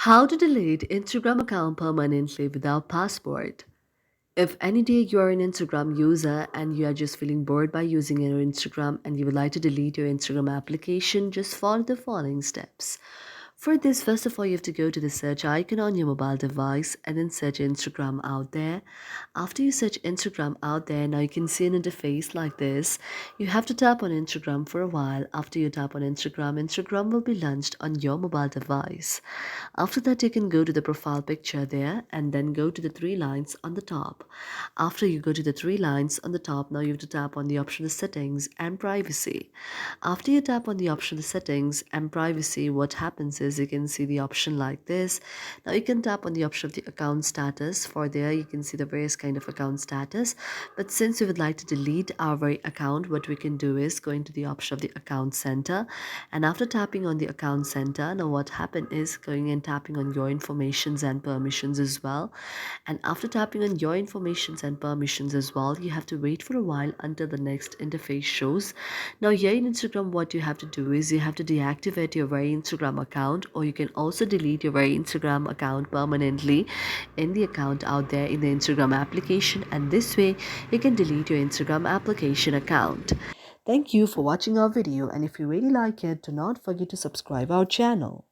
How to delete Instagram account permanently without password. If any day you are an Instagram user and you are just feeling bored by using your Instagram and you would like to delete your Instagram application, just follow the following steps. For this, first of all, you have to go to the search icon on your mobile device and then search Instagram out there. After you search Instagram out there, now you can see an interface like this. You have to tap on Instagram for a while. After you tap on Instagram, Instagram will be launched on your mobile device. After that, you can go to the profile picture there and then go to the three lines on the top. After you go to the three lines on the top, now you have to tap on the option of settings and privacy. After you tap on the option of settings and privacy, what happens is you can see the option like this. Now you can tap on the option of the account status. For there, you can see the various kind of account status. But since we would like to delete our account, what we can do is go into the option of the account center. And after tapping on the account center, now what happened is going and tapping on your informations and permissions as well. And after tapping on your informations and permissions as well, you have to wait for a while until the next interface shows. Now here in Instagram, what you have to do is you have to deactivate your very Instagram account, or you can also delete your very Instagram account permanently in the account out there in the Instagram application, and this way you can delete your Instagram application account. Thank you for watching our video, and if you really like it, do not forget to subscribe our channel.